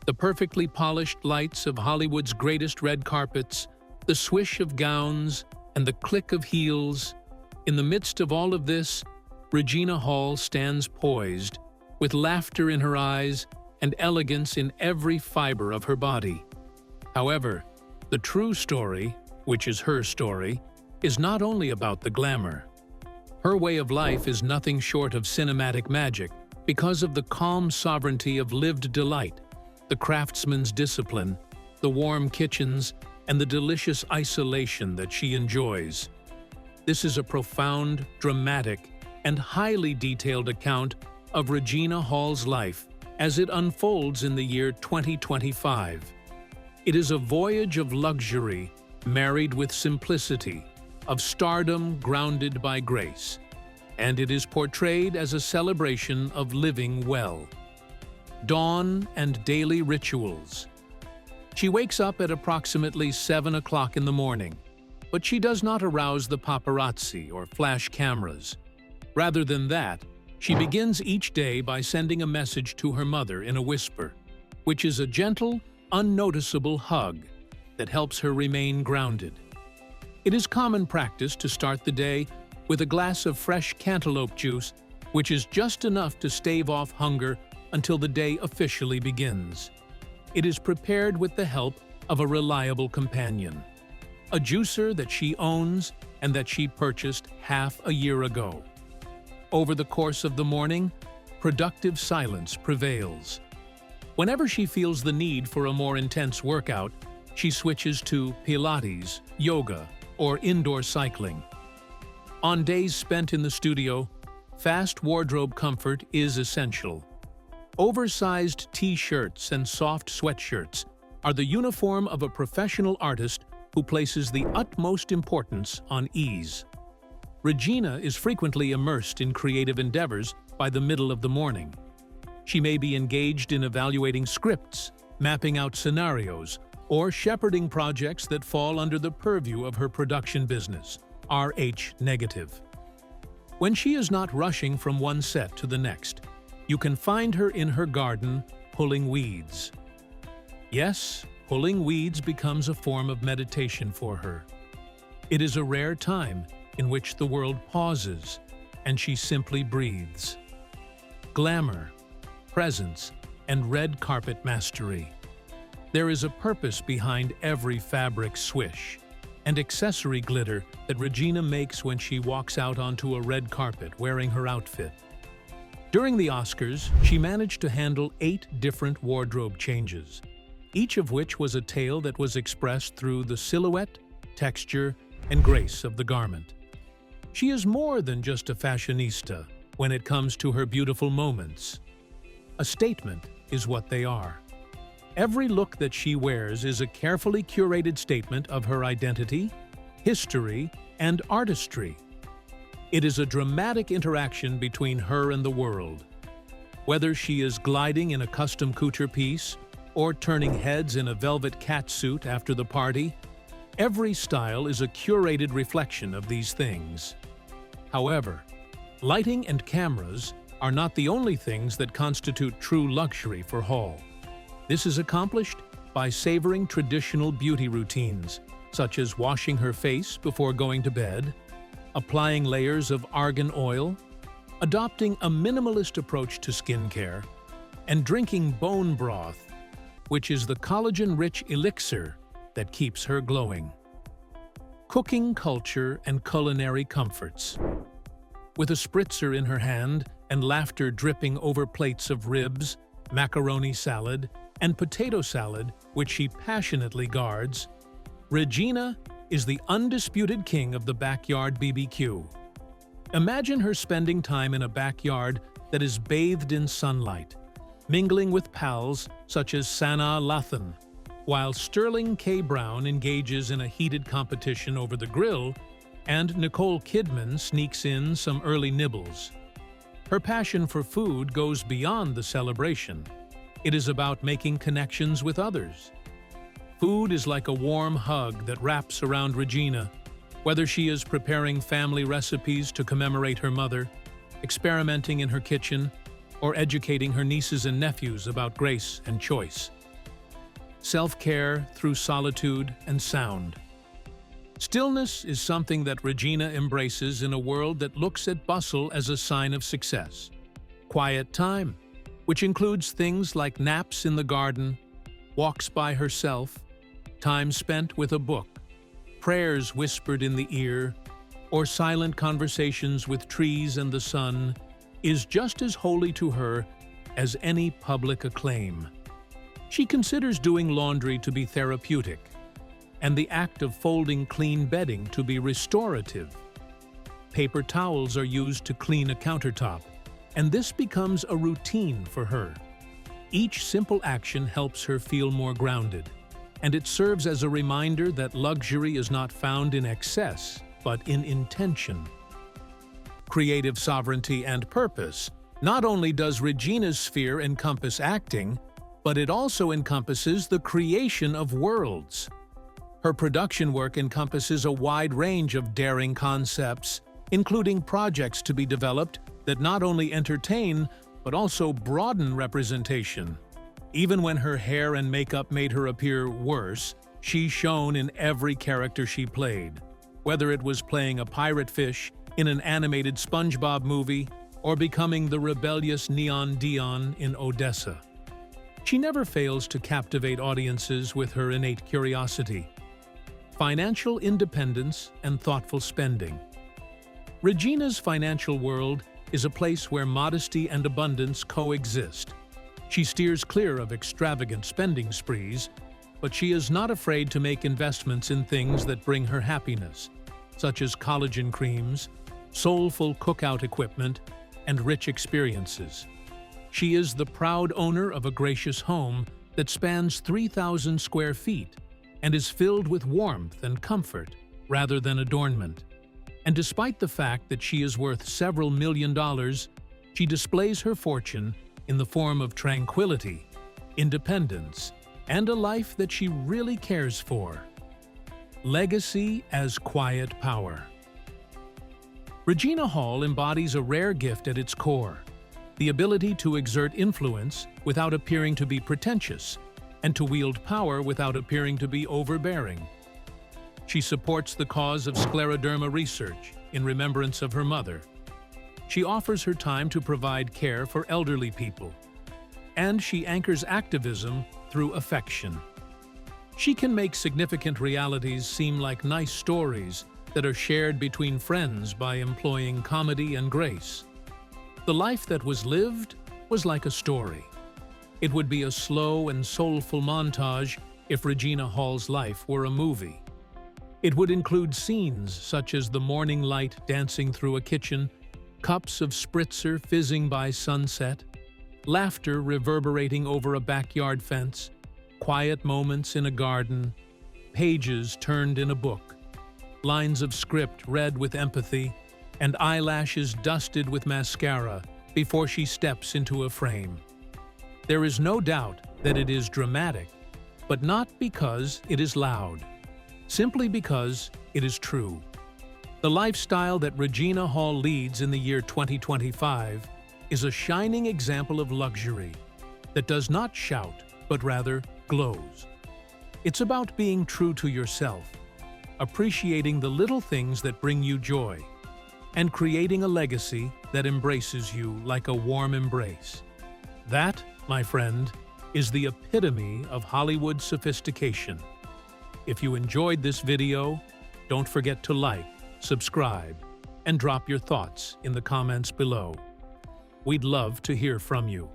The perfectly polished lights of Hollywood's greatest red carpets, the swish of gowns, and the click of heels. In the midst of all of this, Regina Hall stands poised, with laughter in her eyes and elegance in every fiber of her body. However, the true story, which is her story, is not only about the glamour. Her way of life is nothing short of cinematic magic because of the calm sovereignty of lived delight, the craftsman's discipline, the warm kitchens, and the delicious isolation that she enjoys. This is a profound, dramatic, and highly detailed account of Regina Hall's life as it unfolds in the year 2025. It is a voyage of luxury married with simplicity, of stardom grounded by grace, and it is portrayed as a celebration of living well. Dawn and daily rituals. She wakes up at approximately 7 o'clock in the morning, but she does not arouse the paparazzi or flash cameras. Rather than that, she begins each day by sending a message to her mother in a whisper, which is a gentle, unnoticeable hug that helps her remain grounded. It is common practice to start the day with a glass of fresh cantaloupe juice, which is just enough to stave off hunger until the day officially begins. It is prepared with the help of a reliable companion, a juicer that she owns and that she purchased half a year ago. Over the course of the morning, productive silence prevails. Whenever she feels the need for a more intense workout, she switches to Pilates, yoga, or indoor cycling. On days spent in the studio, fast wardrobe comfort is essential. Oversized t-shirts and soft sweatshirts are the uniform of a professional artist who places the utmost importance on ease. Regina is frequently immersed in creative endeavors by the middle of the morning. She may be engaged in evaluating scripts, mapping out scenarios, or shepherding projects that fall under the purview of her production business, RH Negative. When she is not rushing from one set to the next, you can find her in her garden pulling weeds. Yes, pulling weeds becomes a form of meditation for her. It is a rare time in which the world pauses and she simply breathes. Glamour, presence, and red carpet mastery. There is a purpose behind every fabric swish and accessory glitter that Regina makes when she walks out onto a red carpet wearing her outfit. During the Oscars, she managed to handle 8 different wardrobe changes, each of which was a tale that was expressed through the silhouette, texture, and grace of the garment. She is more than just a fashionista when it comes to her beautiful moments. A statement is what they are. Every look that she wears is a carefully curated statement of her identity, history, and artistry. It is a dramatic interaction between her and the world. Whether she is gliding in a custom couture piece or turning heads in a velvet catsuit after the party, every style is a curated reflection of these things. However, lighting and cameras are not the only things that constitute true luxury for Hall. This is accomplished by savoring traditional beauty routines, such as washing her face before going to bed, applying layers of argan oil, adopting a minimalist approach to skincare, and drinking bone broth, which is the collagen-rich elixir that keeps her glowing. Cooking culture and culinary comforts. With a spritzer in her hand and laughter dripping over plates of ribs, macaroni salad, and potato salad, which she passionately guards, Regina is the undisputed king of the backyard BBQ. Imagine her spending time in a backyard that is bathed in sunlight, mingling with pals such as Sanaa Lathan, while Sterling K. Brown engages in a heated competition over the grill and Nicole Kidman sneaks in some early nibbles. Her passion for food goes beyond the celebration. It is about making connections with others. Food is like a warm hug that wraps around Regina, whether she is preparing family recipes to commemorate her mother, experimenting in her kitchen, or educating her nieces and nephews about grace and choice. self-care through solitude and sound. Stillness is something that Regina embraces in a world that looks at bustle as a sign of success. Quiet time, which includes things like naps in the garden, walks by herself, time spent with a book, prayers whispered in the ear, or silent conversations with trees and the sun, is just as holy to her as any public acclaim. She considers doing laundry to be therapeutic, and the act of folding clean bedding to be restorative. Paper towels are used to clean a countertop, and this becomes a routine for her. Each simple action helps her feel more grounded, and it serves as a reminder that luxury is not found in excess, but in intention. Creative sovereignty and purpose. Not only does Regina's sphere encompass acting, but it also encompasses the creation of worlds. Her production work encompasses a wide range of daring concepts, including projects to be developed that not only entertain, but also broaden representation. Even when her hair and makeup made her appear worse, she shone in every character she played, whether it was playing a pirate fish in an animated SpongeBob movie or becoming the rebellious Neon Dion in Odessa. She never fails to captivate audiences with her innate curiosity, financial independence, and thoughtful spending. Regina's financial world is a place where modesty and abundance coexist. She steers clear of extravagant spending sprees, but she is not afraid to make investments in things that bring her happiness, such as collagen creams, soulful cookout equipment, and rich experiences. She is the proud owner of a gracious home that spans 3,000 square feet and is filled with warmth and comfort rather than adornment. And despite the fact that she is worth several $1 million, she displays her fortune in the form of tranquility, independence, and a life that she really cares for. Legacy as quiet power. Regina Hall embodies a rare gift at its core, the ability to exert influence without appearing to be pretentious, and to wield power without appearing to be overbearing. She supports the cause of scleroderma research in remembrance of her mother. She offers her time to provide care for elderly people, and she anchors activism through affection. She can make significant realities seem like nice stories that are shared between friends by employing comedy and grace. The life that was lived was like a story. It would be a slow and soulful montage if Regina Hall's life were a movie. It would include scenes such as the morning light dancing through a kitchen, cups of spritzer fizzing by sunset, laughter reverberating over a backyard fence, quiet moments in a garden, pages turned in a book, lines of script read with empathy, and eyelashes dusted with mascara before she steps into a frame. There is no doubt that it is dramatic, but not because it is loud, simply because it is true. The lifestyle that Regina Hall leads in the year 2025 is a shining example of luxury that does not shout, but rather glows. It's about being true to yourself, appreciating the little things that bring you joy, and creating a legacy that embraces you like a warm embrace. That, my friend, is the epitome of Hollywood sophistication. If you enjoyed this video, don't forget to like, subscribe, and drop your thoughts in the comments below. We'd love to hear from you.